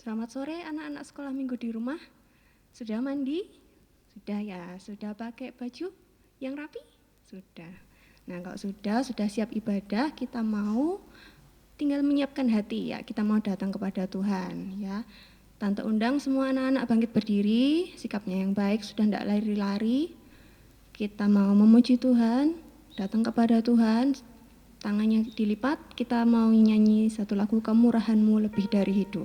Selamat sore anak-anak sekolah minggu di rumah. Sudah mandi? Sudah ya. Sudah pakai baju yang rapi? Sudah. Nah, kalau sudah siap ibadah, kita mau tinggal menyiapkan hati ya. Kita mau datang kepada Tuhan ya. Tante undang semua anak-anak bangkit berdiri, sikapnya yang baik, sudah tidak lari-lari. Kita mau memuji Tuhan, datang kepada Tuhan, tangannya dilipat, kita mau nyanyi satu lagu Kemurahan-Mu Lebih Dari Hidup.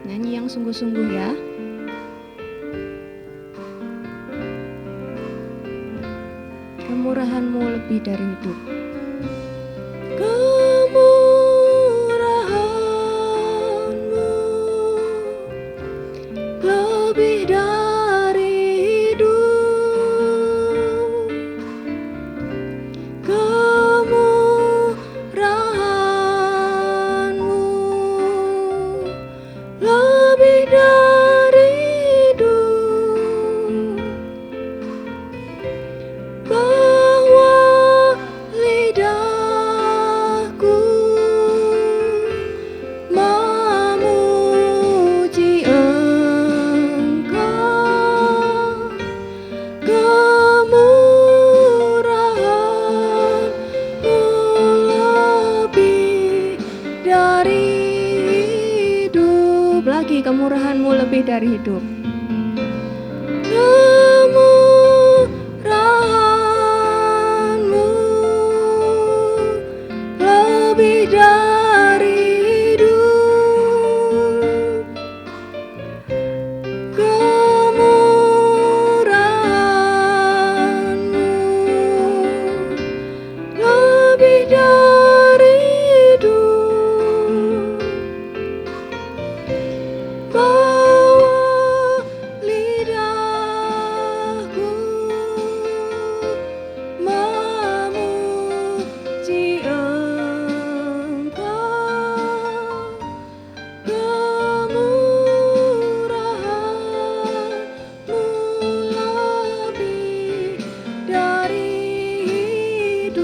Nyanyi yang sungguh-sungguh ya. Kemurahan-Mu lebih dari hidup. Kemurahan-Mu lebih dari hidup. Kemurahan-Mu lebih dari hidup, bahwa lidahku memuji Engkau. Kemurahan-Mu lebih dari hidup. Lagi, kemurahan-Mu lebih dari hidup. Kemurahan-Mu lebih dari hidup. Kemurahan-Mu lebih dari hidup, bahwa lidahku memuji Engkau. Kemurahan-Mu lebih dari hidup.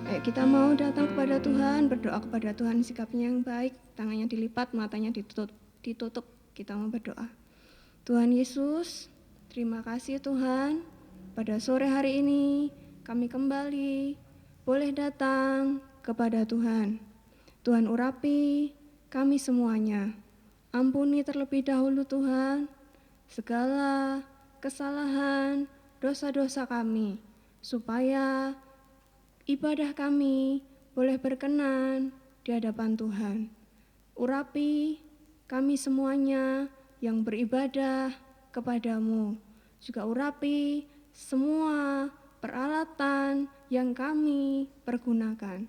Ayo kita mau datang kepada Tuhan, berdoa kepada Tuhan, sikapnya yang baik, tangannya dilipat, matanya ditutup. Kita mau berdoa. Tuhan Yesus, terima kasih Tuhan, pada sore hari ini kami kembali boleh datang kepada Tuhan. Tuhan urapi kami semuanya. Ampuni terlebih dahulu Tuhan segala kesalahan, dosa-dosa kami, supaya ibadah kami boleh berkenan di hadapan Tuhan. Urapi kami semuanya yang beribadah kepadamu. Juga urapi semua peralatan yang kami pergunakan.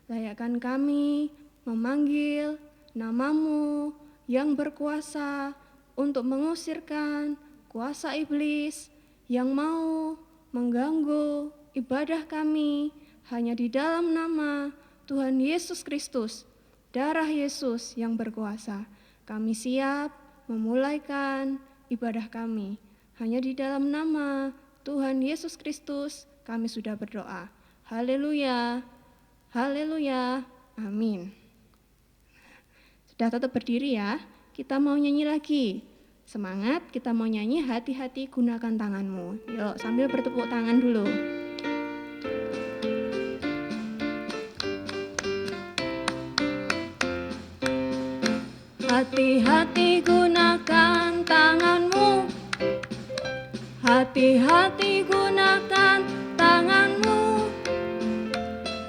Layakkan kami memanggil nama-Mu yang berkuasa untuk mengusirkan kuasa iblis yang mau mengganggu ibadah kami, hanya di dalam nama Tuhan Yesus Kristus, darah Yesus yang berkuasa. Kami siap memulaikan ibadah kami. Hanya di dalam nama Tuhan Yesus Kristus kami sudah berdoa. Haleluya, haleluya, amin. Sudah tetap berdiri ya, kita mau nyanyi lagi. Semangat, kita mau nyanyi hati-hati gunakan tanganmu. Yuk, sambil bertepuk tangan dulu. Hati-hati gunakan tanganmu. Hati-hati gunakan tanganmu.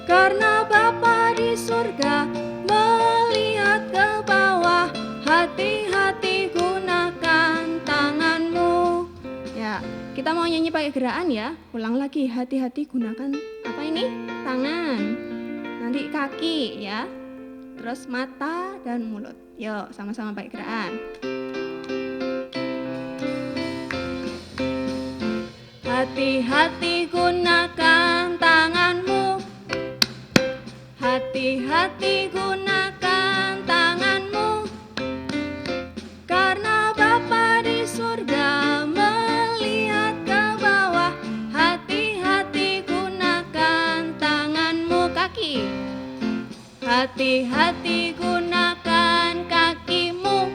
Karena Bapa di surga melihat ke bawah. Hati-hati gunakan tanganmu. Ya, kita mau nyanyi pakai gerakan ya. Ulang lagi, hati-hati gunakan apa ini? Tangan. Nanti kaki ya. Terus mata dan mulut. Yuk, sama-sama pakai gerakan. Hati-hati gunakan tanganmu. Hati-hati gunakan tanganmu. Karena Bapa di surga melihat ke bawah. Hati-hati gunakan tanganmu. Kaki. Hati-hati gunakan kakimu.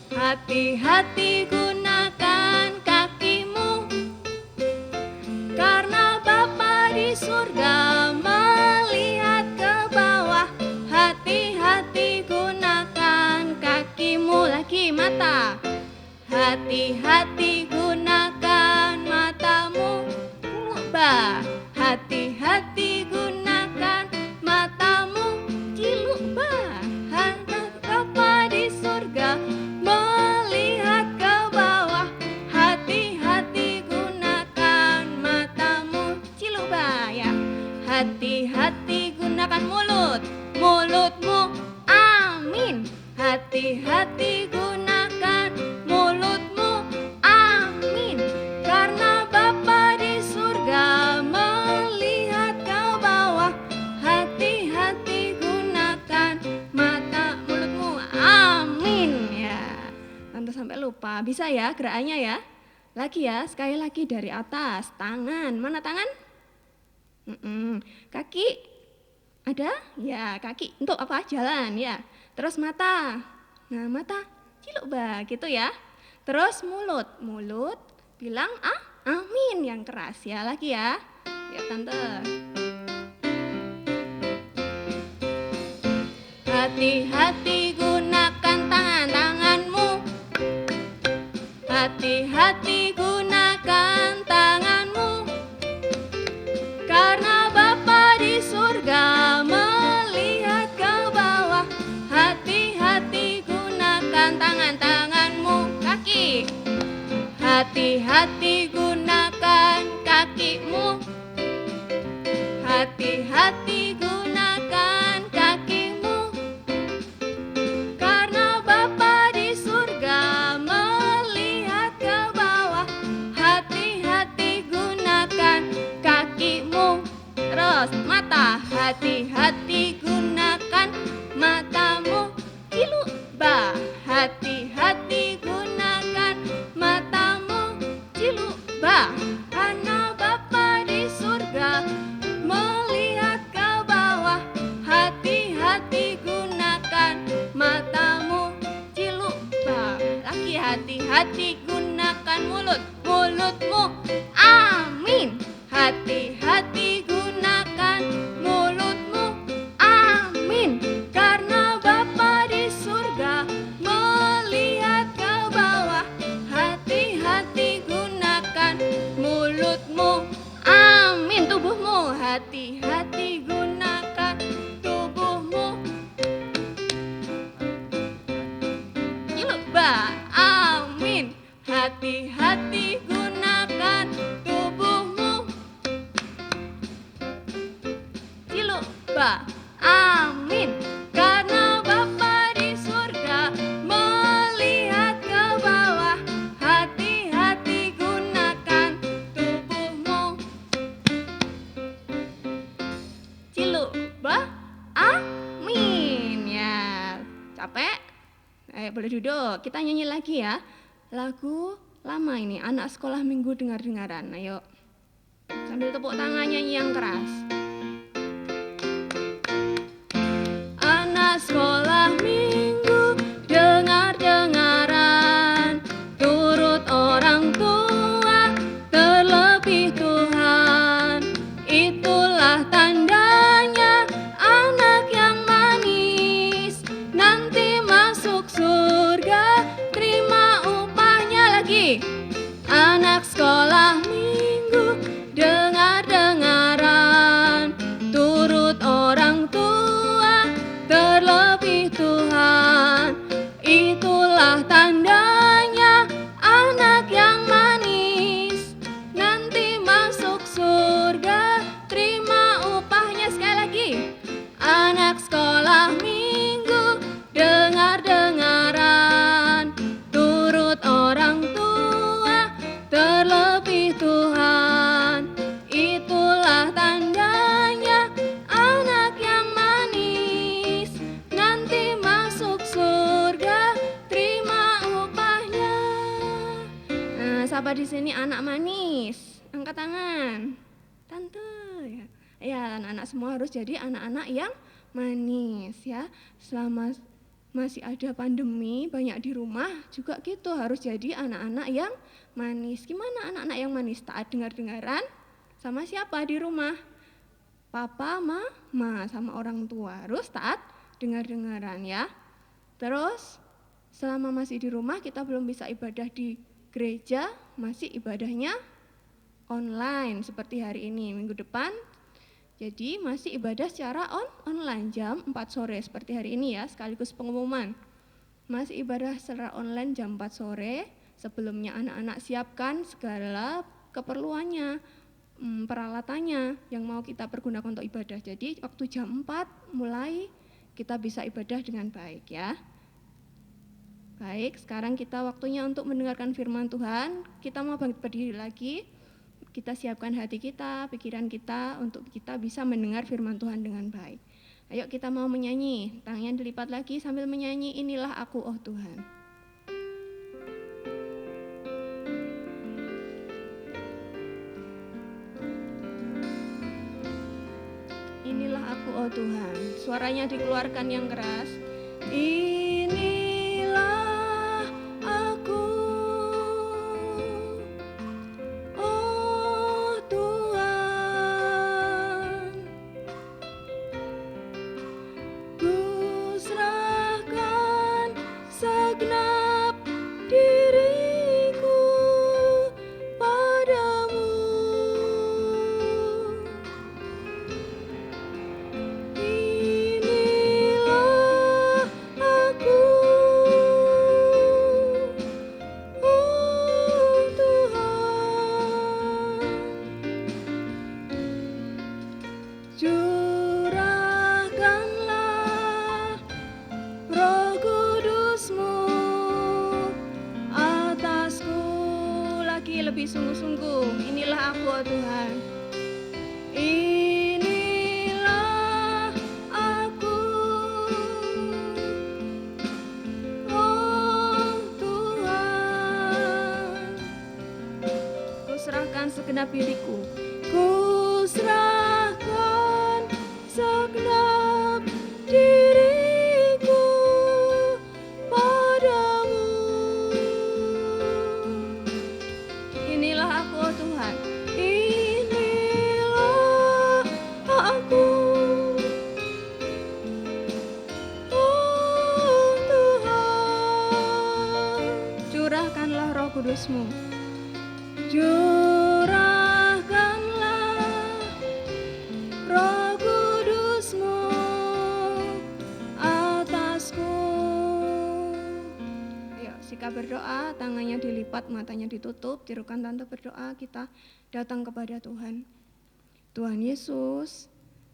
Hati-hati gunakan kakimu. Karena Bapa di surga melihat ke bawah. Hati-hati gunakan kakimu. Lagi mata. Hati-hati gunakan matamu. Ba. Hati-hati gunakan matamu. Ciluk ba. Bapa di surga melihat ke bawah. Hati-hati gunakan matamu. Ciluk ba ya. Hati-hati gunakan mulut. Mulutmu. Amin. Hati-hati gunakan mulutmu. Amin. Karena Bapa di surga melihat ke bawah. Hati-hati gunakan mata mulutmu. Amin ya. Tante sampai lupa. Bisa ya gerakannya ya. Lagi ya, sekali lagi dari atas. Tangan, mana tangan? Kaki ada? Ya, kaki untuk apa? Jalan ya. Terus mata. Nah, mata ciluk ba gitu ya. Terus mulut. Mulut bilang amin yang keras ya. Lagi ya. Ya, Tante. Hati-hati gunakan tanganmu. Hati-hati gunakan tanganmu. Karena Bapa di surga melihat ke bawah. Hati-hati gunakan tanganmu. Kaki. Hati-hati gunakan kakimu. Hati-hati gunakan kakimu. Karena Bapa di surga melihat ke bawah. Hati-hati gunakan kakimu. Terus mata. Hati-hati gunakan matamu. Ciluk ba. Hati-hati gunakan matamu. Ciluk ba. Karena Bapa di surga melihat ke bawah. Hati-hati gunakan matamu. Ciluk ba. Lagi hati-hati gunakan mulut. Mulutmu. Amin. Hati-hati gunakan mulutmu. Amin. Karena Bapa di surga melihat ke bawah. Hati-hati gunakan mulutmu. Amin. Tubuhmu. Hati-hati gunakan tubuhmu. Ciluk ba. Amin. Hati-hati gunakan tubuhmu. Ciluk ba. Amin. Karena Bapa di surga melihat ke bawah. Hati-hati gunakan tubuhmu. Ciluk ba. Amin. Ya, capek? Ayo boleh duduk. Kita nyanyi lagi ya. Lagu lama ini, anak sekolah minggu dengar-dengaran. Ayo. Sambil tepuk tangan nyanyi yang keras. Anak sekolah minggu dengar-dengaran, turut orang tua, terlebih Tuhan. Itulah tandanya anak yang manis, nanti masuk surga, terima upahnya. Lagi. Anak sekolah minggu dengar-dengaran, turut orang tua, terlebih Tuhan. Itulah tandanya anak yang manis, nanti masuk surga, terima upahnya. Sekali lagi. Anak sekolah minggu dengar-dengaran, turut orang tua, terlebih Tuhan. Itulah tandanya anak yang manis, nanti masuk surga, terima upahnya. Nah, siapa di sini anak manis? Angkat tangan. Tante ya. Ya, anak-anak semua harus jadi anak-anak yang manis ya. Selama masih ada pandemi, banyak di rumah juga gitu, harus jadi anak-anak yang manis. Gimana anak-anak yang manis? Taat dengar-dengaran sama siapa di rumah? Papa, mama, sama orang tua. Harus taat dengar-dengaran ya. Terus selama masih di rumah kita belum bisa ibadah di gereja, masih ibadahnya online seperti hari ini, minggu depan. Jadi masih ibadah secara online jam 4 sore seperti hari ini ya, sekaligus pengumuman. Masih ibadah secara online jam 4 sore, sebelumnya anak-anak siapkan segala keperluannya, peralatannya yang mau kita pergunakan untuk ibadah. Jadi waktu jam 4 mulai kita bisa ibadah dengan baik ya. Baik, sekarang kita waktunya untuk mendengarkan firman Tuhan. Kita mau berdiri lagi. Kita siapkan hati kita, pikiran kita untuk kita bisa mendengar firman Tuhan dengan baik. Ayo kita mau menyanyi, tangannya dilipat lagi sambil menyanyi, inilah aku oh Tuhan. Inilah aku oh Tuhan, suaranya dikeluarkan yang keras. Lebih sungguh-sungguh, inilah aku oh Tuhan. Inilah aku oh Tuhan. Ku serahkan segenap diriku. Ku serahkan segenap diriku padamu. Inilah aku oh Tuhan. Inilah aku oh Tuhan. Curahkanlah Roh Kudus-Mu. Curahkanlah Roh Kudus-Mu atasku. Ayo, sikap berdoa, tangannya dilipat, matanya ditutup, tirukan tante berdoa, kita datang kepada Tuhan. Tuhan Yesus,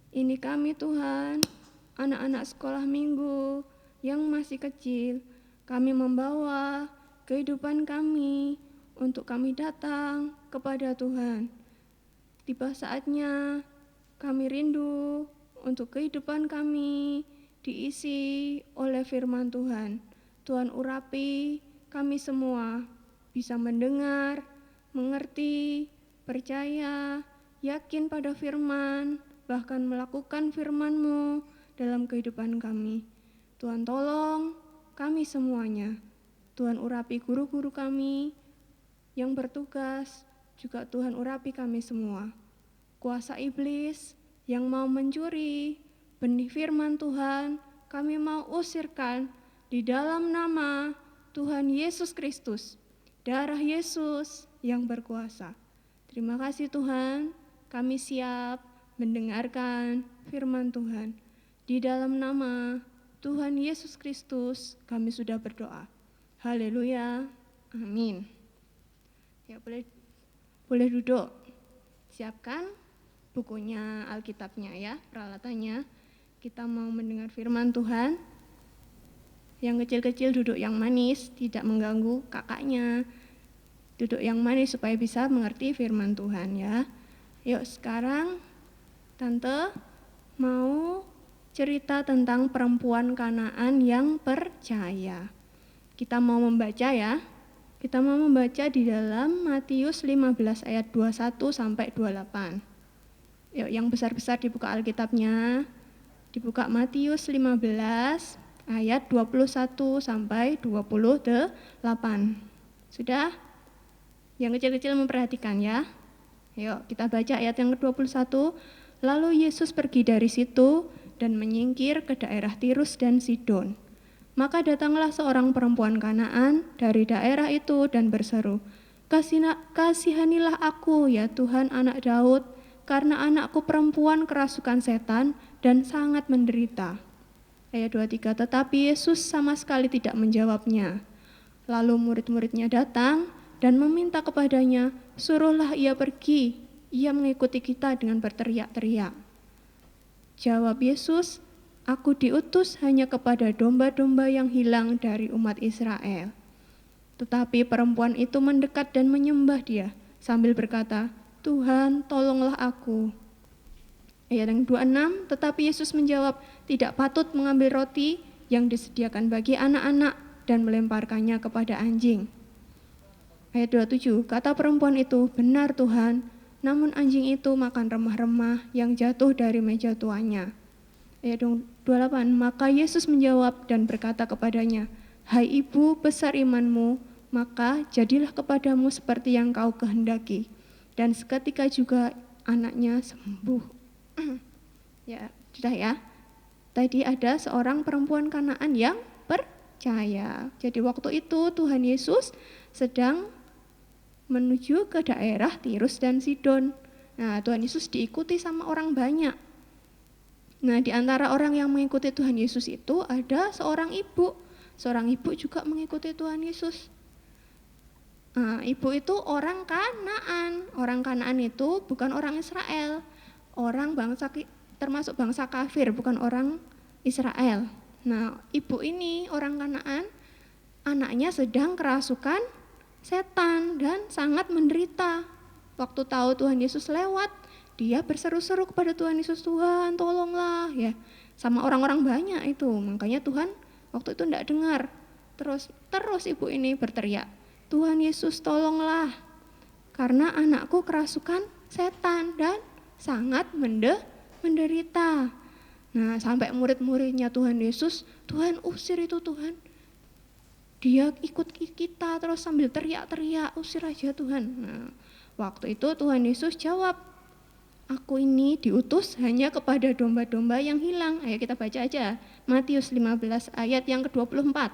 ini kami Tuhan, anak-anak sekolah minggu yang masih kecil, kami membawa kehidupan kami untuk kami datang kepada Tuhan. Tiba saatnya kami rindu untuk kehidupan kami diisi oleh firman Tuhan. Tuhan urapi kami semua bisa mendengar, mengerti, percaya, yakin pada firman, bahkan melakukan firman-Mu dalam kehidupan kami. Tuhan tolong kami semuanya. Tuhan urapi guru-guru kami yang bertugas, juga Tuhan urapi kami semua. Kuasa iblis yang mau mencuri benih firman Tuhan, kami mau usirkan di dalam nama Tuhan Yesus Kristus, darah Yesus yang berkuasa. Terima kasih Tuhan, kami siap mendengarkan firman Tuhan. Di dalam nama Tuhan Yesus Kristus kami sudah berdoa. Haleluya, amin. Ya, boleh duduk. Siapkan bukunya, Alkitabnya ya, peralatannya. Kita mau mendengar firman Tuhan. Yang kecil-kecil duduk yang manis, tidak mengganggu kakaknya. Duduk yang manis supaya bisa mengerti firman Tuhan ya. Yuk sekarang Tante mau cerita tentang perempuan Kanaan yang percaya. Kita mau membaca ya. Kita mau membaca di dalam Matius 15 ayat 21 sampai 28. Yuk, yang besar-besar dibuka Alkitabnya. Dibuka Matius 15 ayat 21 sampai 28. Sudah? Yang kecil-kecil memperhatikan ya. Yuk, kita baca ayat yang ke-21. Lalu Yesus pergi dari situ dan menyingkir ke daerah Tirus dan Sidon. Maka datanglah seorang perempuan Kanaan dari daerah itu dan berseru, "Kasihanilah aku ya Tuhan anak Daud, karena anakku perempuan kerasukan setan dan sangat menderita." Ayat 23, tetapi Yesus sama sekali tidak menjawabnya. Lalu murid-muridnya datang dan meminta kepadanya, "Suruhlah ia pergi, ia mengikuti kita," dengan berteriak-teriak. Jawab Yesus, "Aku diutus hanya kepada domba-domba yang hilang dari umat Israel." Tetapi perempuan itu mendekat dan menyembah dia sambil berkata, "Tuhan, tolonglah aku." Ayat yang 26, tetapi Yesus menjawab, "Tidak patut mengambil roti yang disediakan bagi anak-anak dan melemparkannya kepada anjing." Ayat 27, kata perempuan itu, "Benar Tuhan, namun anjing itu makan remah-remah yang jatuh dari meja tuannya." Ayat 28, maka Yesus menjawab dan berkata kepadanya, "Hai ibu, besar imanmu, maka jadilah kepadamu seperti yang kau kehendaki." Dan seketika juga anaknya sembuh. Ya, sudah ya. Tadi ada seorang perempuan Kanaan yang percaya. Jadi waktu itu Tuhan Yesus sedang menuju ke daerah Tirus dan Sidon. Nah, Tuhan Yesus diikuti sama orang banyak. Nah, di antara orang yang mengikuti Tuhan Yesus itu ada seorang ibu. Seorang ibu juga mengikuti Tuhan Yesus. Nah, ibu itu orang Kanaan. Orang Kanaan itu bukan orang Israel. Orang bangsa, termasuk bangsa kafir, bukan orang Israel. Nah, ibu ini orang Kanaan, anaknya sedang kerasukan setan dan sangat menderita. Waktu tahu Tuhan Yesus lewat, dia berseru-seru kepada Tuhan Yesus, "Tuhan, tolonglah," ya. Sama orang-orang banyak itu. Makanya Tuhan waktu itu tidak dengar. Terus ibu ini berteriak, "Tuhan Yesus, tolonglah. Karena anakku kerasukan setan dan sangat menderita." Nah, sampai murid-muridnya Tuhan Yesus, "Tuhan, usir itu Tuhan. Dia ikut kita," terus sambil teriak-teriak, "Usir aja Tuhan." Nah, waktu itu Tuhan Yesus jawab, "Aku ini diutus hanya kepada domba-domba yang hilang." Ayo kita baca aja, Matius 15 ayat yang ke-24.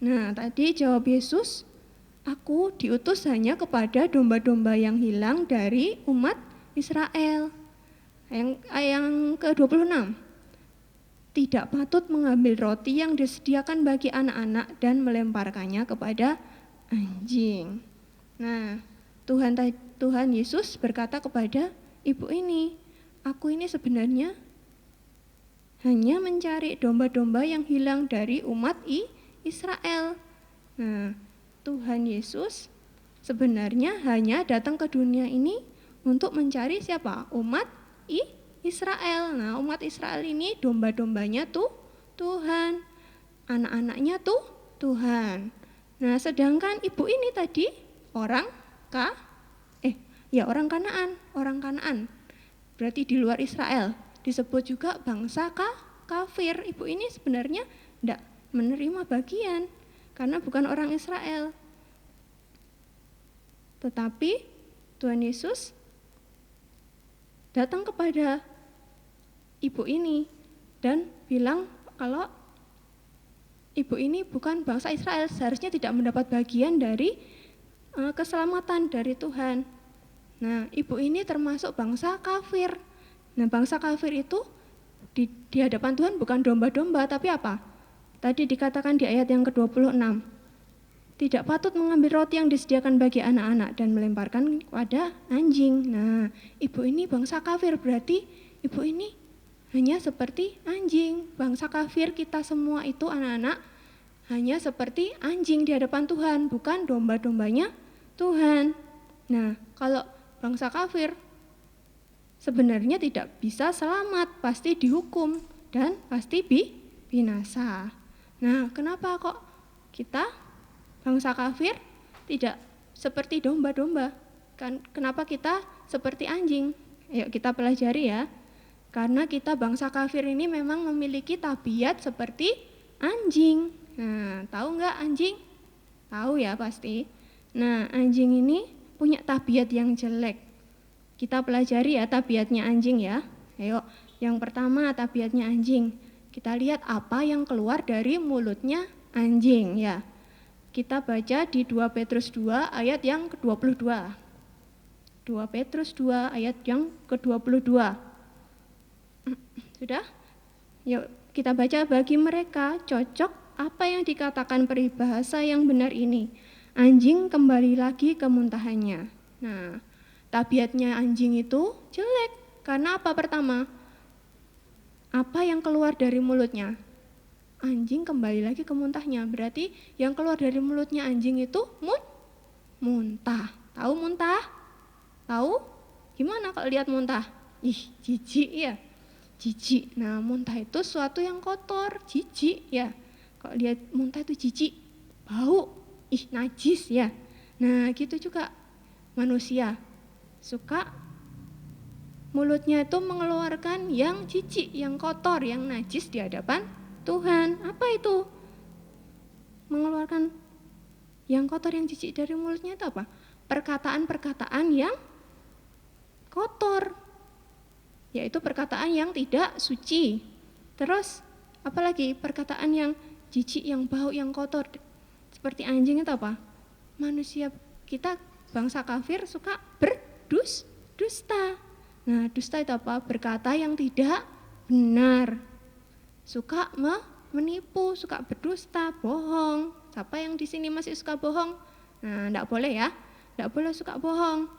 Nah, tadi jawab Yesus, "Aku diutus hanya kepada domba-domba yang hilang dari umat Israel." Yang ke-26, tidak patut mengambil roti yang disediakan bagi anak-anak dan melemparkannya kepada anjing. Nah, Tuhan Yesus berkata kepada ibu ini, "Aku ini sebenarnya hanya mencari domba-domba yang hilang dari umat Israel." Nah, Tuhan Yesus sebenarnya hanya datang ke dunia ini untuk mencari siapa? Umat Israel. Nah, umat Israel ini domba-dombanya Tuhan, anak-anaknya Tuhan. Nah, sedangkan ibu ini tadi orang Kanaan. Berarti di luar Israel. Disebut juga bangsa kafir. Ibu ini sebenarnya tidak menerima bagian karena bukan orang Israel. Tetapi Tuhan Yesus datang kepada ibu ini dan bilang kalau ibu ini bukan bangsa Israel, seharusnya tidak mendapat bagian dari keselamatan dari Tuhan. Nah, ibu ini termasuk bangsa kafir. Nah, bangsa kafir itu di hadapan Tuhan bukan domba-domba, tapi apa? Tadi dikatakan di ayat yang ke-26, tidak patut mengambil roti yang disediakan bagi anak-anak dan melemparkan kepada anjing. Nah, ibu ini bangsa kafir, berarti ibu ini hanya seperti anjing. Bangsa kafir kita semua itu anak-anak hanya seperti anjing di hadapan Tuhan, bukan domba-dombanya Tuhan. Nah, kalau bangsa kafir sebenarnya tidak bisa selamat, pasti dihukum dan pasti binasa. Nah, kenapa kok kita bangsa kafir tidak seperti domba-domba? Kenapa kita seperti anjing? Ayo kita pelajari ya. Karena kita bangsa kafir ini memang memiliki tabiat seperti anjing. Nah, tahu nggak anjing? Tahu ya pasti. Nah, anjing ini punya tabiat yang jelek. Kita pelajari ya tabiatnya anjing ya. Ayo, yang pertama tabiatnya anjing. Kita lihat apa yang keluar dari mulutnya anjing ya. Kita baca di 2 Petrus 2 ayat yang ke-22. 2 Petrus 2 ayat yang ke-22. Sudah? Yuk kita baca, bagi mereka cocok apa yang dikatakan peribahasa yang benar ini. Anjing kembali lagi ke muntahannya. Nah, tabiatnya anjing itu jelek. Karena apa pertama? Apa yang keluar dari mulutnya? Anjing kembali lagi ke muntahnya. Berarti yang keluar dari mulutnya anjing itu muntah. Tahu muntah? Tahu? Gimana kalau lihat muntah? Ih, jijik ya. Jijik. Nah, muntah itu suatu yang kotor, jijik ya. Kalau lihat muntah itu jijik, bau, ih najis ya. Nah, gitu juga manusia. Suka mulutnya itu mengeluarkan yang jijik, yang kotor, yang najis di hadapan Tuhan. Apa itu? Mengeluarkan yang kotor, yang jijik dari mulutnya itu apa? Perkataan-perkataan yang kotor, yaitu perkataan yang tidak suci. Terus apalagi perkataan yang jijik, yang bau, yang kotor seperti anjing itu apa? Manusia kita bangsa kafir suka berdusta. Nah, dusta itu apa? Berkata yang tidak benar. Suka menipu, suka berdusta, bohong. Siapa yang di sini masih suka bohong? Nah, enggak boleh ya. Enggak boleh suka bohong.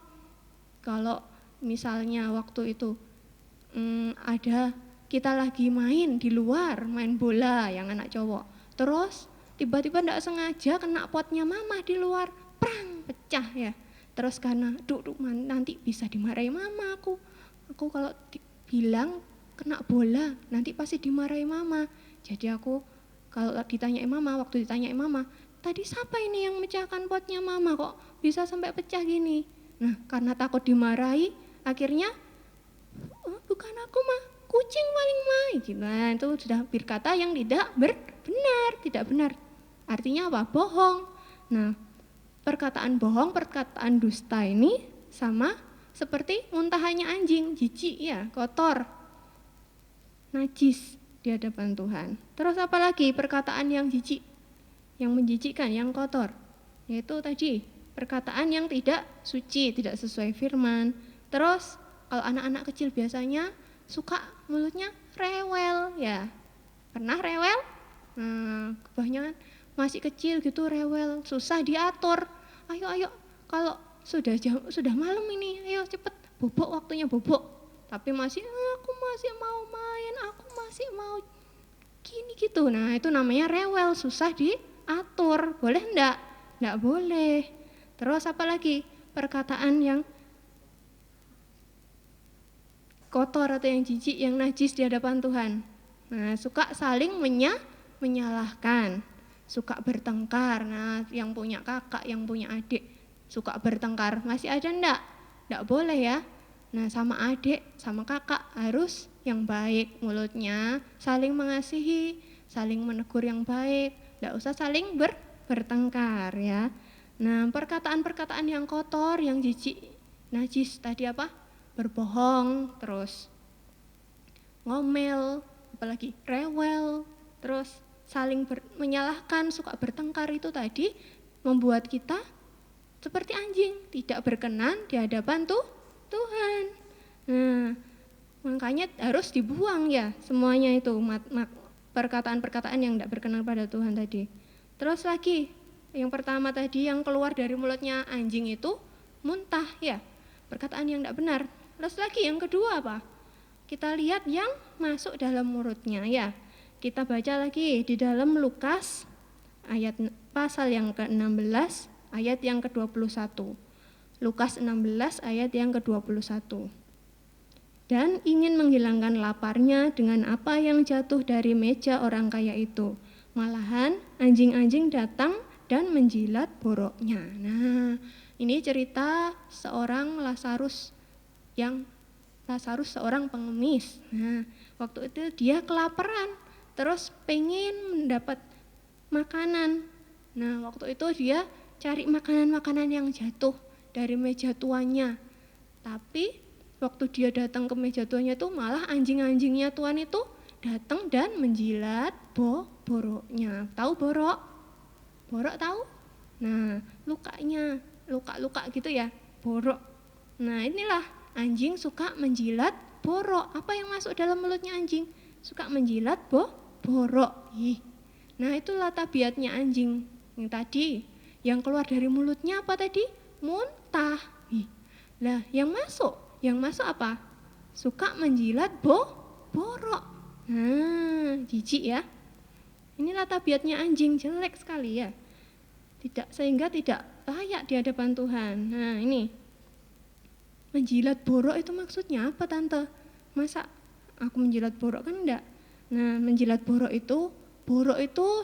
Kalau misalnya waktu itu ada kita lagi main di luar, main bola yang anak cowok. Terus tiba-tiba enggak sengaja kena potnya mama di luar, prang, pecah ya. Terus karena nanti bisa dimarahi mama aku. Aku kalau bilang kena bola, nanti pasti dimarahi mama. Jadi aku kalau ditanyain mama, waktu ditanyain mama, tadi siapa ini yang mecahkan potnya mama kok bisa sampai pecah gini? Nah, karena takut dimarahi, akhirnya bukan aku mah, kucing paling main. Nah, itu sudah berkata yang tidak benar, tidak benar. Artinya apa? Bohong. Nah, perkataan bohong, perkataan dusta ini sama seperti muntahannya anjing, jijik ya, kotor, najis di hadapan Tuhan. Terus apalagi perkataan yang jijik, yang menjijikkan, yang kotor, yaitu tadi perkataan yang tidak suci, tidak sesuai firman. Terus kalau anak-anak kecil biasanya suka mulutnya rewel ya. Pernah rewel? Nah, kebanyakan masih kecil gitu rewel, susah diatur. Ayo kalau sudah malam ini, ayo cepet bobok, waktunya bobok. Tapi masih aku masih mau main, aku masih mau gini gitu. Nah, itu namanya rewel, susah diatur. Boleh enggak? Enggak boleh. Terus apalagi? Perkataan yang kotor atau yang jijik, yang najis di hadapan Tuhan. Nah, suka saling menyalahkan, suka bertengkar. Nah, yang punya kakak, yang punya adik, suka bertengkar. Masih ada enggak? Enggak boleh ya. Nah, sama adik, sama kakak harus yang baik mulutnya, saling mengasihi, saling menegur yang baik. Enggak usah saling bertengkar ya. Nah, perkataan-perkataan yang kotor, yang jijik, najis tadi apa? Berbohong, terus ngomel, apalagi rewel, terus saling menyalahkan, suka bertengkar, itu tadi membuat kita seperti anjing, tidak berkenan di hadapan Tuhan. Nah, makanya harus dibuang ya semuanya itu, perkataan-perkataan yang tidak berkenan pada Tuhan tadi. Terus lagi, yang pertama tadi yang keluar dari mulutnya anjing itu muntah ya, perkataan yang tidak benar. Terus lagi yang kedua apa? Kita lihat yang masuk dalam mulutnya ya. Kita baca lagi di dalam Lukas ayat pasal yang ke-16 ayat yang ke-21. Lukas 16 ayat yang ke-21. Dan ingin menghilangkan laparnya dengan apa yang jatuh dari meja orang kaya itu. Malahan anjing-anjing datang dan menjilat boroknya. Nah, ini cerita seorang Lazarus yang Lazarus seorang pengemis. Nah, waktu itu dia kelaparan, terus pengen mendapat makanan. Nah, waktu itu dia cari makanan-makanan yang jatuh dari meja tuannya. Tapi waktu dia datang ke meja tuannya itu malah anjing-anjingnya tuan itu datang dan menjilat boroknya. Tahu borok? Borok tahu? Nah, lukanya, luka-luka gitu ya, borok. Nah, inilah anjing suka menjilat borok. Apa yang masuk dalam mulutnya anjing? Suka menjilat borok. Nah, itulah tabiatnya anjing. Yang tadi, yang keluar dari mulutnya apa tadi? Muntah. Lah, yang masuk apa? Suka menjilat borok. Nah, jijik ya. Inilah tabiatnya anjing, jelek sekali ya. Sehingga tidak layak di hadapan Tuhan. Nah, ini menjilat borok itu maksudnya apa, Tante? Masa aku menjilat borok, kan enggak? Nah, menjilat borok itu borok itu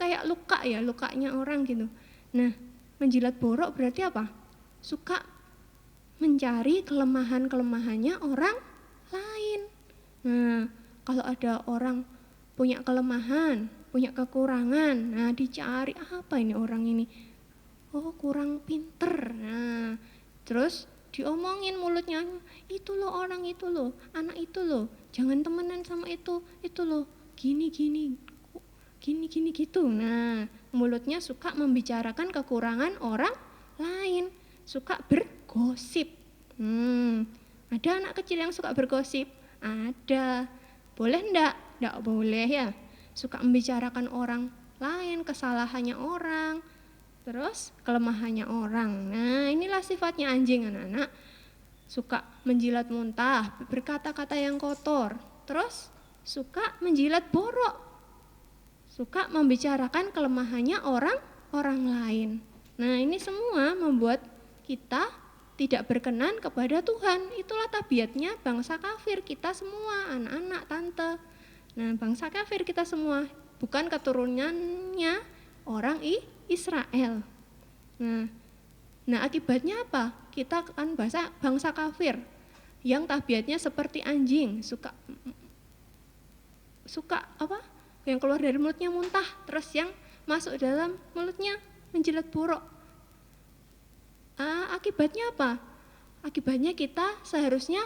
kayak luka ya, lukanya orang gitu. Nah, menjilat borok berarti apa? Suka mencari kelemahan-kelemahannya orang lain. Nah, kalau ada orang punya kelemahan, punya kekurangan, nah dicari apa ini orang ini? Oh, kurang pinter. Nah, terus diomongin mulutnya, itu loh orang itu loh, anak itu loh, jangan temenan sama itu loh, gini gitu. Nah, mulutnya suka membicarakan kekurangan orang lain, suka bergosip. Ada anak kecil yang suka bergosip? Ada. Boleh enggak? Enggak boleh ya. Suka membicarakan orang lain, kesalahannya orang, terus kelemahannya orang. Nah, inilah sifatnya anjing, anak-anak. Suka menjilat muntah, berkata-kata yang kotor, terus suka menjilat borok, suka membicarakan kelemahannya orang lain. Nah, ini semua membuat kita tidak berkenan kepada Tuhan. Itulah tabiatnya bangsa kafir, kita semua, anak-anak, tante. Nah, bangsa kafir kita semua, bukan keturunannya orang Israel. Nah, akibatnya apa? Kita kan bangsa kafir yang tabiatnya seperti anjing, suka apa? Yang keluar dari mulutnya muntah, terus yang masuk dalam mulutnya menjilat borok. Akibatnya apa? Akibatnya kita seharusnya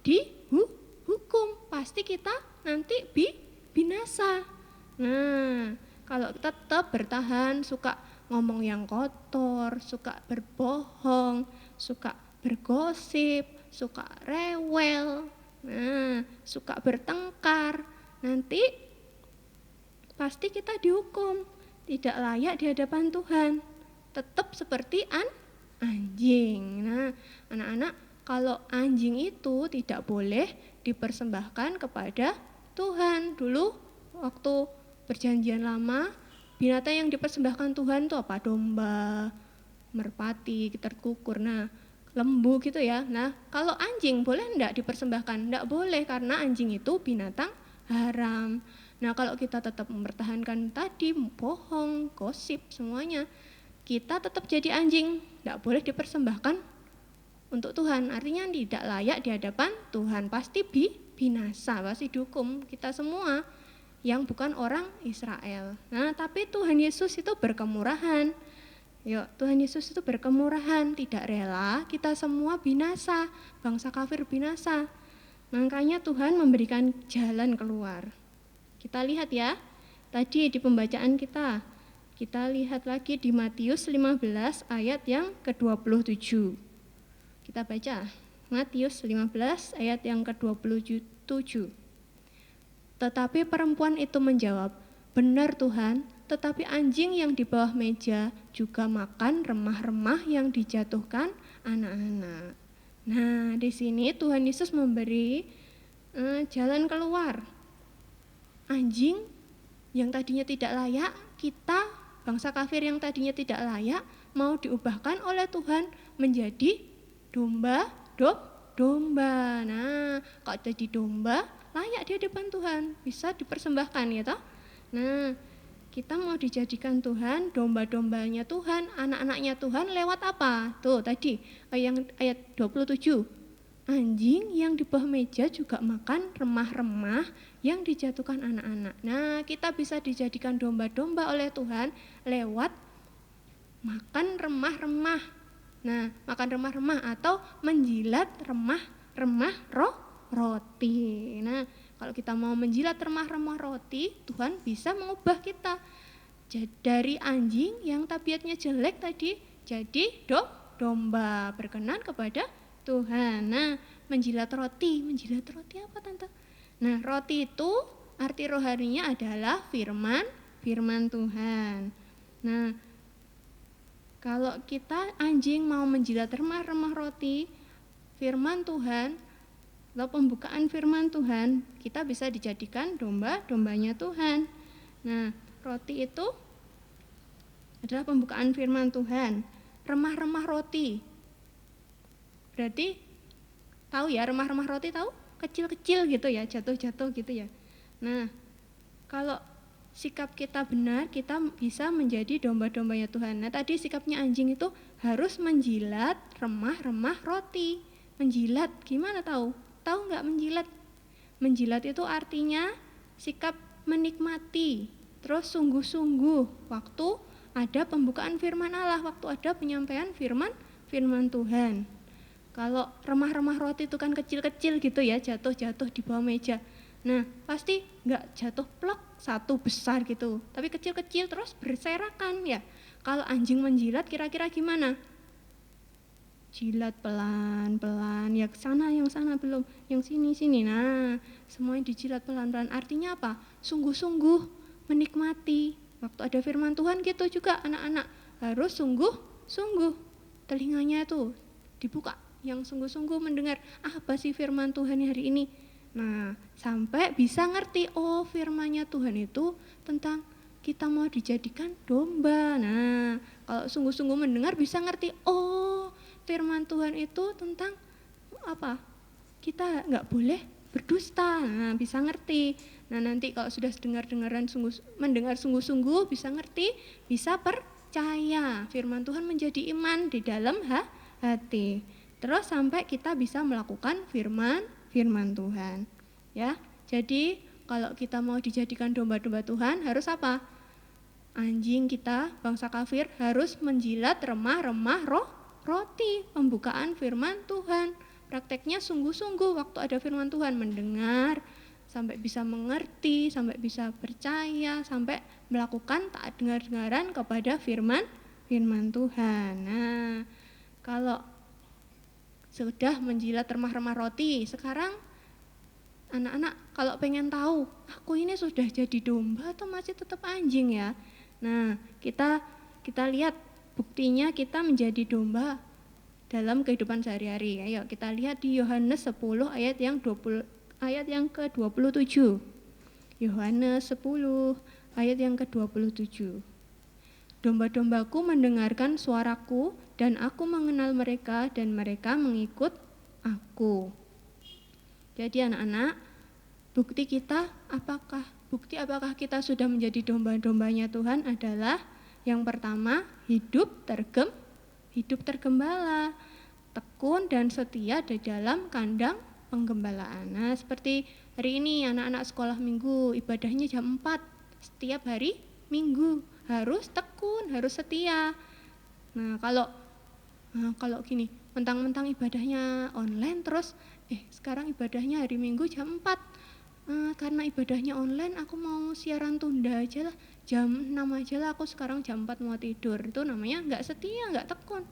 dihukum, pasti kita nanti binasa. Nah, kalau kita tetap bertahan, suka ngomong yang kotor, suka berbohong, suka bergosip, suka rewel, nah, suka bertengkar, nanti pasti kita dihukum, tidak layak di hadapan Tuhan, tetap seperti anjing. Nah, anak-anak, kalau anjing itu tidak boleh dipersembahkan kepada Tuhan. Dulu waktu Perjanjian Lama, binatang yang dipersembahkan Tuhan itu apa? Domba, merpati, terkukur, nah, lembu gitu ya. Nah, kalau anjing boleh enggak dipersembahkan? Enggak boleh, karena anjing itu binatang haram. Nah, kalau kita tetap mempertahankan tadi, bohong, gosip, semuanya, kita tetap jadi anjing, enggak boleh dipersembahkan untuk Tuhan. Artinya tidak layak di hadapan Tuhan, pasti binasa, pasti dihukum kita semua yang bukan orang Israel. Nah, tapi Tuhan Yesus itu berkemurahan. Tuhan Yesus itu berkemurahan, tidak rela kita semua binasa, bangsa kafir binasa. Makanya Tuhan memberikan jalan keluar. Kita lihat ya, tadi di pembacaan kita lihat lagi di Matius 15 ayat yang ke-27. Kita baca Matius 15 ayat yang ke-27. Tetapi perempuan itu menjawab, benar Tuhan, tetapi anjing yang di bawah meja juga makan remah-remah yang dijatuhkan anak-anak. Nah, di sini Tuhan Yesus memberi jalan keluar. Anjing yang tadinya tidak layak, kita bangsa kafir yang tadinya tidak layak, mau diubahkan oleh Tuhan menjadi domba. Nah, kalau jadi domba, layak di hadapan Tuhan, bisa dipersembahkan ya toh. Nah, kita mau dijadikan Tuhan, domba-dombanya Tuhan, anak-anaknya Tuhan lewat apa? Tuh tadi ayat 27. Anjing yang di bawah meja juga makan remah-remah yang dijatuhkan anak-anak. Nah, kita bisa dijadikan domba-domba oleh Tuhan lewat makan remah-remah. Nah, makan remah-remah atau menjilat remah-remah roti. Nah, kalau kita mau menjilat remah-remah roti, Tuhan bisa mengubah kita dari anjing yang tabiatnya jelek tadi jadi domba berkenan kepada Tuhan. Nah, menjilat roti apa Tante? Nah, roti itu arti rohaninya adalah firman Tuhan. Nah, kalau kita anjing mau menjilat remah-remah roti, firman Tuhan, atau pembukaan firman Tuhan, kita bisa dijadikan domba-dombanya Tuhan. Nah, roti itu adalah pembukaan firman Tuhan. Remah-remah roti, berarti tahu ya, remah-remah roti tahu? Kecil-kecil gitu ya, jatuh-jatuh gitu ya. Nah, kalau sikap kita benar, kita bisa menjadi domba-dombanya Tuhan. Nah, tadi sikapnya anjing itu harus menjilat remah-remah roti. Menjilat, gimana tahu? Tahu nggak menjilat? Menjilat itu artinya sikap menikmati, terus sungguh-sungguh waktu ada pembukaan firman Allah, waktu ada penyampaian firman Tuhan. Kalau remah-remah roti itu kan kecil-kecil gitu ya, jatuh-jatuh di bawah meja. Nah, pasti nggak jatuh plok satu besar gitu, tapi kecil-kecil terus berserakan ya. Kalau anjing menjilat kira-kira gimana? Jilat pelan-pelan, yang sana belum, yang sini. Nah, semuanya dijilat pelan-pelan. Artinya apa? Sungguh-sungguh menikmati. Waktu ada firman Tuhan gitu juga anak-anak harus sungguh-sungguh. Telinganya itu dibuka, yang sungguh-sungguh mendengar apa sih firman Tuhan hari ini. Nah, sampai bisa ngerti, oh firman-Nya Tuhan itu tentang kita mau dijadikan domba. Nah, kalau sungguh-sungguh mendengar bisa ngerti, oh firman Tuhan itu tentang apa? Kita nggak boleh berdusta. Nah, bisa ngerti. Nah, nanti kalau sudah mendengar sungguh-sungguh bisa ngerti, bisa percaya. Firman Tuhan menjadi iman di dalam hati. Terus sampai kita bisa melakukan firman Tuhan. Ya. Jadi, kalau kita mau dijadikan domba-domba Tuhan harus apa? Anjing kita, bangsa kafir, harus menjilat remah-remah roti, pembukaan firman Tuhan. Prakteknya sungguh-sungguh waktu ada firman Tuhan, mendengar, sampai bisa mengerti, sampai bisa percaya, sampai melakukan taat dengar-dengaran kepada firman Tuhan. Nah, kalau sudah menjilat remah-remah roti, sekarang anak-anak kalau pengen tahu, aku ini sudah jadi domba atau masih tetap anjing ya? Nah, kita lihat buktinya kita menjadi domba dalam kehidupan sehari-hari. Ayo kita lihat di Yohanes 10 ayat yang ke-27. Yohanes 10 ayat yang ke-27. Domba-dombaku mendengarkan suaraku dan aku mengenal mereka dan mereka mengikut aku. Jadi anak-anak, bukti apakah kita sudah menjadi domba-dombanya Tuhan adalah yang pertama, hidup tergembala, tekun dan setia di dalam kandang penggembalaan. Nah, seperti hari ini anak-anak sekolah minggu ibadahnya jam 4 setiap hari minggu, harus tekun, harus setia. Nah, kalau gini, mentang-mentang ibadahnya online terus sekarang ibadahnya hari Minggu jam 4. Karena ibadahnya online aku mau siaran tunda aja lah, jam 6 aja lah, aku sekarang jam 4 mau tidur. Itu namanya nggak setia, nggak tekun.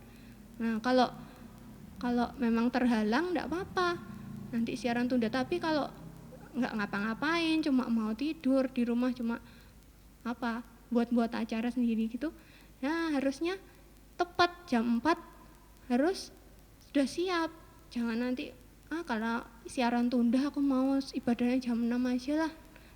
Nah, kalau memang terhalang nggak apa-apa, nanti siaran tunda. Tapi kalau nggak ngapa-ngapain, cuma mau tidur di rumah, cuma buat acara sendiri gitu, nah harusnya tepat jam 4 harus sudah siap. Jangan nanti kalau siaran tunda aku mau ibadahnya jam 6 aja lah,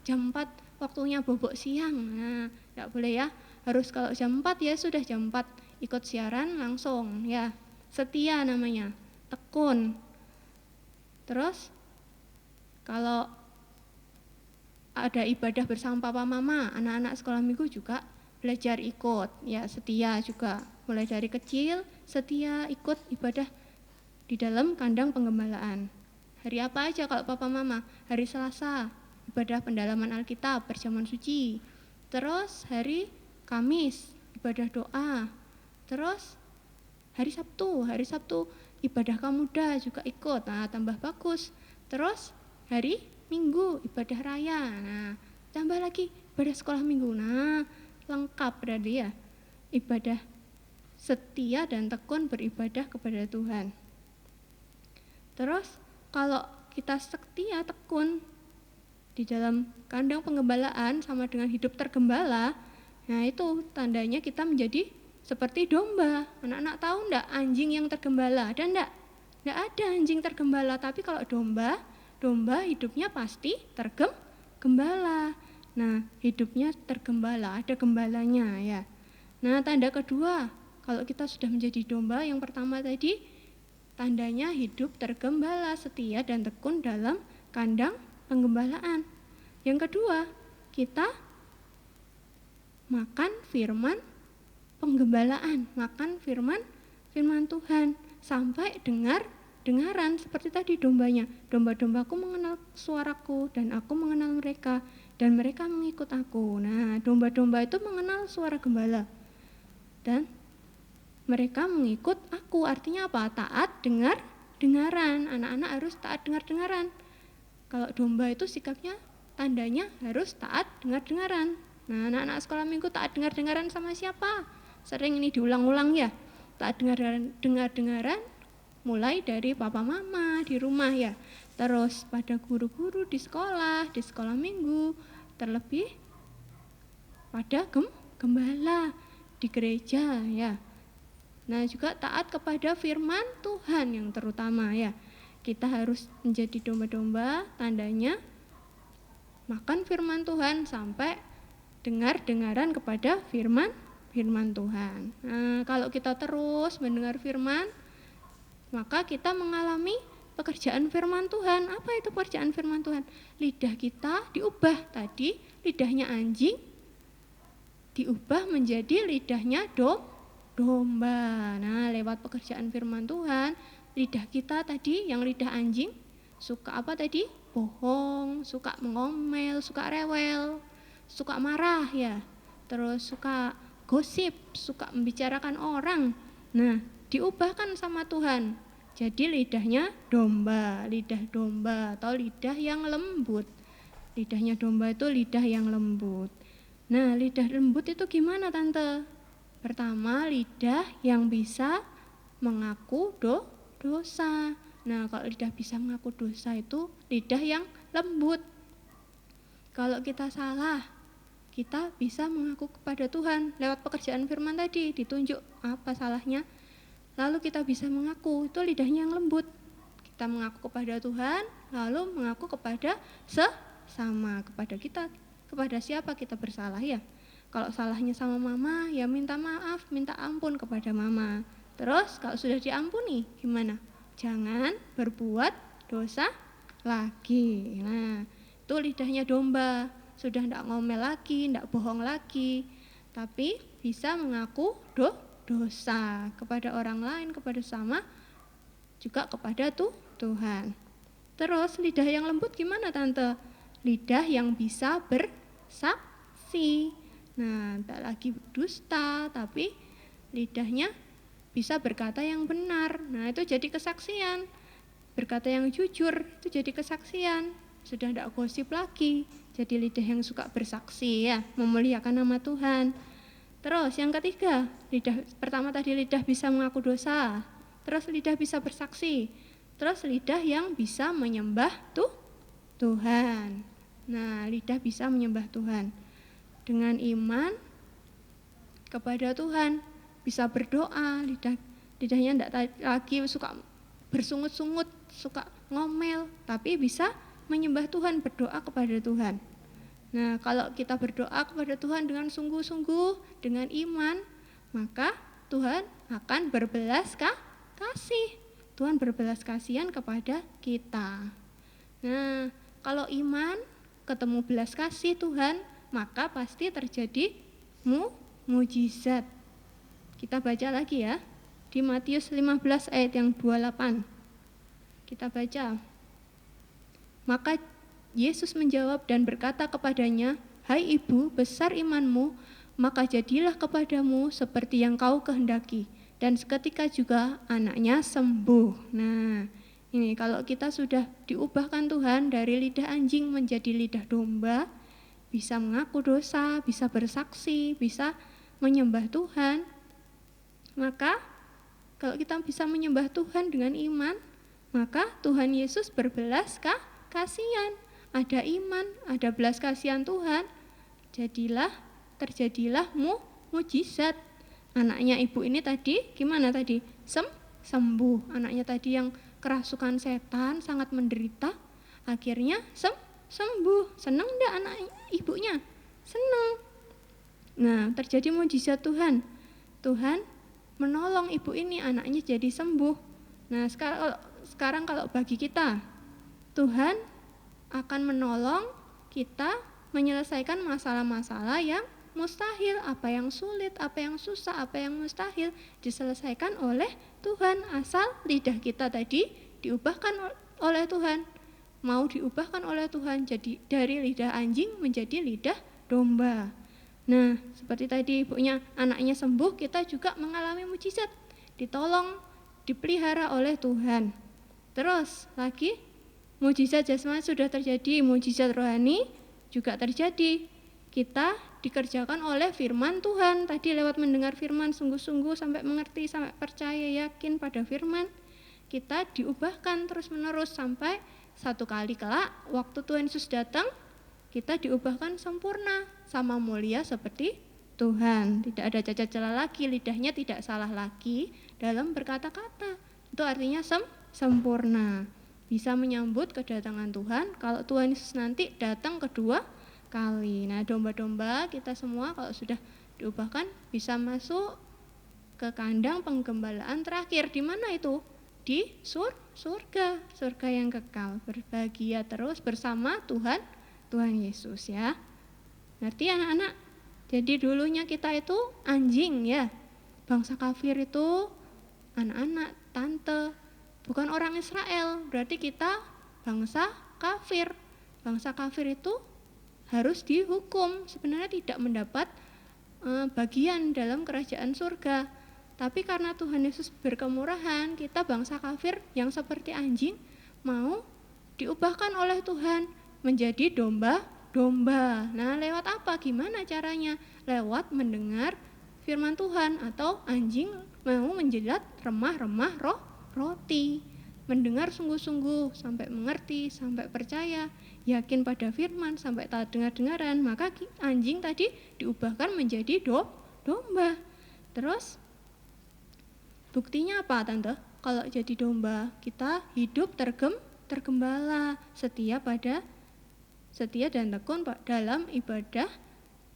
jam 4 waktunya bobok siang. Nah, enggak boleh ya. Harus kalau jam 4 ya sudah jam 4 ikut siaran langsung ya. Setia namanya, tekun. Terus kalau ada ibadah bersama papa mama, anak-anak sekolah minggu juga belajar ikut, ya setia juga. Mulai dari kecil setia ikut ibadah di dalam kandang penggembalaan. Hari apa aja kalau papa mama? Hari Selasa, ibadah pendalaman Alkitab, perjamuan suci. Terus hari Kamis, ibadah doa. Terus hari Sabtu ibadah kamuda juga ikut, nah tambah bagus. Terus hari Minggu ibadah raya, nah tambah lagi ibadah sekolah minggu, nah lengkap berarti ya, ibadah setia dan tekun beribadah kepada Tuhan. Terus kalau kita setia tekun di dalam kandang penggembalaan sama dengan hidup tergembala, nah itu tandanya kita menjadi seperti domba. Anak-anak tahu enggak anjing yang tergembala? Ada enggak? Enggak ada anjing tergembala, tapi kalau domba hidupnya pasti tergembala. Nah, hidupnya tergembala, ada gembalanya ya. Nah, tanda kedua, kalau kita sudah menjadi domba, yang pertama tadi tandanya hidup tergembala, setia dan tekun dalam kandang penggembalaan. Yang kedua, kita makan firman penggembalaan, makan firman Tuhan sampai dengaran seperti tadi dombanya. Domba-dombaku mengenal suaraku dan aku mengenal mereka dan mereka mengikut aku. Nah, domba-domba itu mengenal suara gembala dan mereka mengikut aku. Artinya apa? Taat dengaran. Anak-anak harus taat dengaran. Kalau domba itu sikapnya tandanya harus taat dengaran. Nah, anak-anak sekolah minggu taat dengaran sama siapa? Sering ini diulang-ulang ya. Taat dengaran mulai dari papa mama di rumah ya. Terus pada guru-guru di sekolah minggu, terlebih pada gembala di gereja ya. Nah, juga taat kepada firman Tuhan yang terutama ya. Kita harus menjadi domba-domba, tandanya makan firman Tuhan sampai dengaran kepada firman Tuhan. Nah, kalau kita terus mendengar firman, maka kita mengalami pekerjaan firman Tuhan. Apa itu pekerjaan firman Tuhan? Lidah kita diubah, tadi lidahnya anjing diubah menjadi lidahnya domba. Nah, lewat pekerjaan firman Tuhan, lidah kita tadi yang lidah anjing suka apa tadi? Bohong, suka mengomel, suka rewel, suka marah ya. Terus suka gosip, suka membicarakan orang. Nah, diubahkan sama Tuhan. Jadi lidahnya lidah domba atau lidah yang lembut. Lidahnya domba itu lidah yang lembut. Nah, lidah lembut itu gimana Tante? Pertama, lidah yang bisa mengaku dosa. Nah, kalau lidah bisa mengaku dosa itu lidah yang lembut. Kalau kita salah, kita bisa mengaku kepada Tuhan lewat pekerjaan firman tadi, ditunjuk apa salahnya. Lalu kita bisa mengaku, itu lidahnya yang lembut. Kita mengaku kepada Tuhan, lalu mengaku kepada sesama, kepada kita, kepada siapa kita bersalah ya. Kalau salahnya sama mama, ya minta maaf, minta ampun kepada mama. Terus kalau sudah diampuni, gimana? Jangan berbuat dosa lagi. Nah, itu lidahnya domba. Sudah tidak ngomel lagi, tidak bohong lagi, tapi bisa mengaku dosa kepada orang lain, kepada sama, juga kepada Tuhan. Terus lidah yang lembut gimana Tante? Lidah yang bisa bersaksi. Nah, tidak lagi dusta, tapi lidahnya bisa berkata yang benar. Nah, itu jadi kesaksian. Berkata yang jujur, itu jadi kesaksian. Sudah tidak gosip lagi. Jadi lidah yang suka bersaksi ya, memuliakan nama Tuhan. Terus yang ketiga, lidah pertama tadi lidah bisa mengaku dosa. Terus lidah bisa bersaksi. Terus lidah yang bisa menyembah Tuhan. Nah, lidah bisa menyembah Tuhan. Dengan iman kepada Tuhan, bisa berdoa, lidahnya tidak lagi suka bersungut-sungut, suka ngomel, tapi bisa menyembah Tuhan, berdoa kepada Tuhan. Nah, kalau kita berdoa kepada Tuhan dengan sungguh-sungguh, dengan iman, maka Tuhan akan berbelas kasih. Tuhan berbelas kasihan kepada kita. Nah, kalau iman ketemu belas kasih Tuhan, maka pasti terjadi mujizat. Kita baca lagi ya, di Matius 15 ayat yang 28. Kita baca. Maka Yesus menjawab dan berkata kepadanya, "Hai ibu, besar imanmu, maka jadilah kepadamu seperti yang kau kehendaki." Dan seketika juga anaknya sembuh. Nah, ini kalau kita sudah diubahkan Tuhan dari lidah anjing menjadi lidah domba, bisa mengaku dosa, bisa bersaksi, bisa menyembah Tuhan. Maka kalau kita bisa menyembah Tuhan dengan iman, maka Tuhan Yesus berbelas kasihan. Ada iman, ada belas kasihan Tuhan. Terjadilah mujizat. Anaknya ibu ini tadi gimana tadi? Sembuh. Anaknya tadi yang kerasukan setan, sangat menderita, akhirnya sembuh. Senang enggak anak ibunya? Senang. Nah, terjadi mujizat Tuhan. Tuhan menolong ibu ini, anaknya jadi sembuh. Nah, sekarang kalau bagi kita, Tuhan akan menolong kita menyelesaikan masalah-masalah yang mustahil. Apa yang sulit, apa yang susah, apa yang mustahil diselesaikan oleh Tuhan, asal lidah kita tadi diubahkan oleh Tuhan. Mau diubahkan oleh Tuhan jadi dari lidah anjing menjadi lidah domba. Nah, seperti tadi ibunya, anaknya sembuh, kita juga mengalami mujizat, ditolong, dipelihara oleh Tuhan. Terus lagi, mujizat jasmani sudah terjadi, mujizat rohani juga terjadi. Kita dikerjakan oleh firman Tuhan. Tadi lewat mendengar firman sungguh-sungguh sampai mengerti, sampai percaya, yakin pada firman, kita diubahkan terus-menerus sampai satu kali kelak waktu Tuhan Yesus datang, kita diubahkan sempurna, sama mulia seperti Tuhan. Tidak ada cacat celah lagi, lidahnya tidak salah lagi dalam berkata-kata. Itu artinya sempurna. Bisa menyambut kedatangan Tuhan kalau Tuhan Yesus nanti datang kedua kali. Nah, domba-domba kita semua kalau sudah diubahkan bisa masuk ke kandang penggembalaan terakhir. Di mana itu? Di surga yang kekal, berbahagia terus bersama Tuhan Yesus ya. Ngerti anak-anak? Jadi dulunya kita itu anjing ya. Bangsa kafir itu anak-anak, tante, bukan orang Israel. Berarti kita bangsa kafir. Bangsa kafir itu harus dihukum, sebenarnya tidak mendapat bagian dalam kerajaan surga. Tapi karena Tuhan Yesus berkemurahan, kita bangsa kafir yang seperti anjing mau diubahkan oleh Tuhan menjadi domba-domba. Nah, lewat apa? Gimana caranya? Lewat mendengar firman Tuhan, atau anjing mau menjilat remah-remah roti. Mendengar sungguh-sungguh sampai mengerti, sampai percaya, yakin pada firman, sampai tak dengar-dengaran, maka anjing tadi diubahkan menjadi domba. Terus buktinya apa tante? Kalau jadi domba, kita hidup tergembala, setia dan tekun dalam ibadah,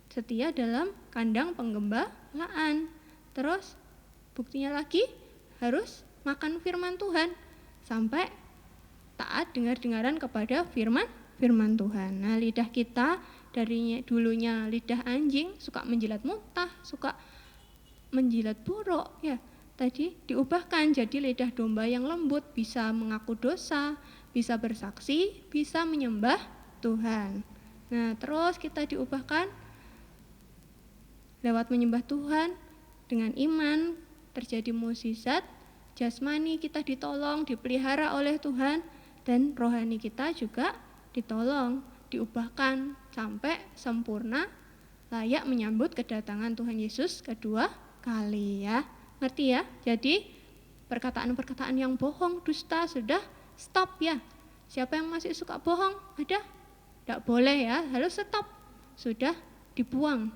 setia dalam kandang penggembalaan. Terus buktinya lagi harus makan firman Tuhan sampai taat dengar-dengaran kepada firman Tuhan. Nah, lidah kita dari dulunya lidah anjing, suka menjilat muntah, suka menjilat buruk ya. Tadi diubahkan jadi lidah domba yang lembut, bisa mengaku dosa, bisa bersaksi, bisa menyembah Tuhan. Nah, terus kita diubahkan lewat menyembah Tuhan dengan iman, terjadi mukjizat jasmani, kita ditolong, dipelihara oleh Tuhan, dan rohani kita juga ditolong, diubahkan sampai sempurna, layak menyambut kedatangan Tuhan Yesus kedua kali ya. Ngerti ya? Jadi perkataan-perkataan yang bohong, dusta sudah stop ya. Siapa yang masih suka bohong? Ada? Tidak boleh ya, harus stop. Sudah dibuang.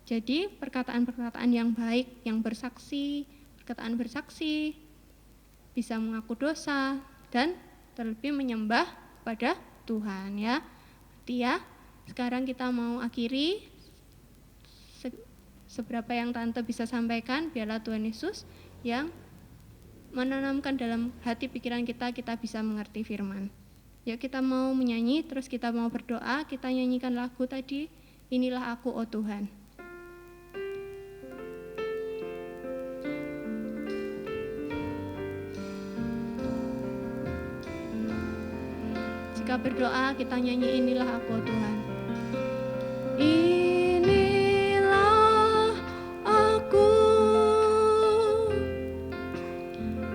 Jadi perkataan-perkataan yang baik, yang bersaksi, perkataan bersaksi, bisa mengaku dosa, dan terlebih menyembah pada Tuhan ya. Nanti ya, sekarang kita mau akhiri. Seberapa yang tante bisa sampaikan, biarlah Tuhan Yesus yang menanamkan dalam hati pikiran kita bisa mengerti firman. Yuk kita mau menyanyi, terus kita mau berdoa, kita nyanyikan lagu tadi, Inilah Aku, oh Tuhan. Jika berdoa, kita nyanyi Inilah Aku, oh Tuhan. Inilah aku,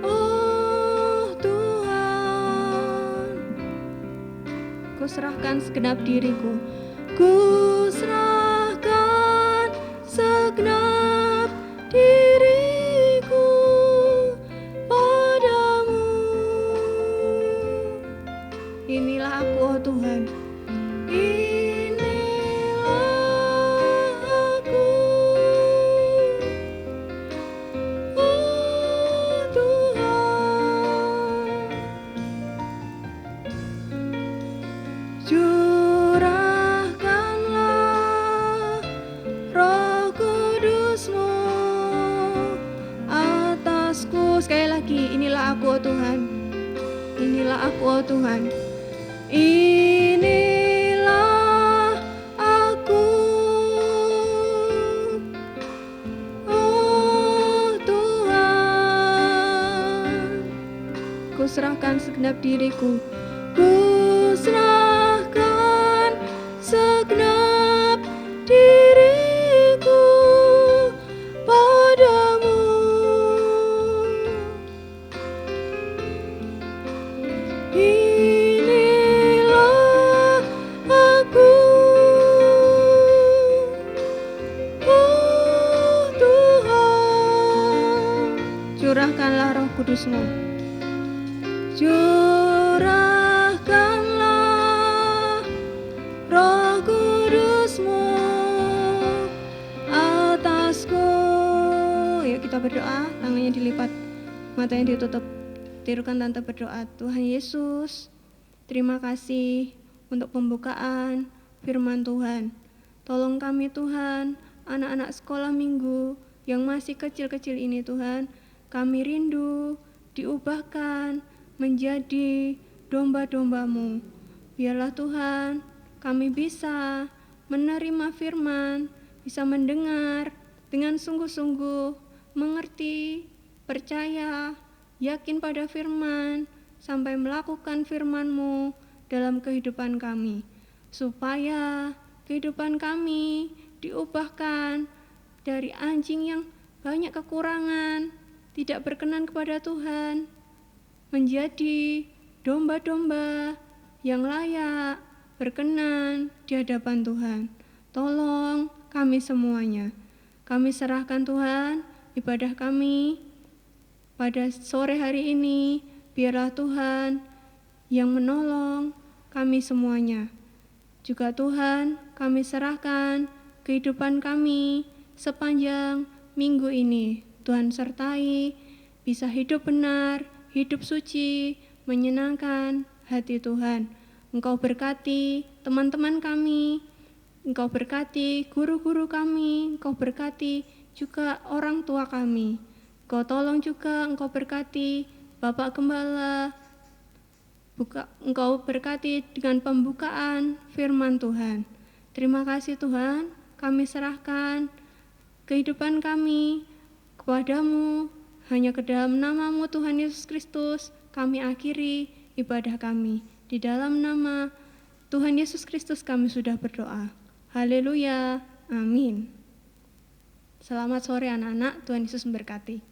oh Tuhan. Ku serahkan segenap diriku. Ku serahkan segenap diriku padamu. Inilah aku, oh Tuhan. Curahkanlah Roh Kudus-Mu atasku. Sekali lagi, inilah aku, oh Tuhan. Inilah aku, oh Tuhan. Inilah aku, oh Tuhan. Ku serahkan segenap diriku. Ku serahkan segenap diriku padamu. Inilah aku, oh Tuhan. Curahkanlah Roh Kudus-Mu. Curahkanlah Roh Kudus-Mu atasku. Yuk kita berdoa, tangannya dilipat, matanya ditutup. Tirukan tante berdoa. Tuhan Yesus, terima kasih untuk pembukaan firman Tuhan. Tolong kami Tuhan, anak-anak sekolah minggu yang masih kecil-kecil ini Tuhan, kami rindu diubahkan menjadi domba-domba-Mu. Biarlah Tuhan, kami bisa menerima firman, bisa mendengar dengan sungguh-sungguh, mengerti, percaya, yakin pada firman, sampai melakukan firman-Mu dalam kehidupan kami, supaya kehidupan kami diubahkan dari anjing yang banyak kekurangan, tidak berkenan kepada Tuhan, menjadi domba-domba yang layak, berkenan di hadapan Tuhan. Tolong kami semuanya. Kami serahkan Tuhan ibadah kami pada sore hari ini. Biarlah Tuhan yang menolong kami semuanya. Juga Tuhan, kami serahkan kehidupan kami sepanjang minggu ini. Tuhan sertai, bisa hidup benar, hidup suci, menyenangkan hati Tuhan. Engkau berkati teman-teman kami, Engkau berkati guru-guru kami, Engkau berkati juga orang tua kami. Engkau tolong juga, Engkau berkati Bapak Gembala, Engkau berkati dengan pembukaan firman Tuhan. Terima kasih Tuhan, kami serahkan kehidupan kami kepadamu. Hanya ke dalam nama-Mu Tuhan Yesus Kristus, kami akhiri ibadah kami. Di dalam nama Tuhan Yesus Kristus kami sudah berdoa. Haleluya, amin. Selamat sore anak-anak, Tuhan Yesus memberkati.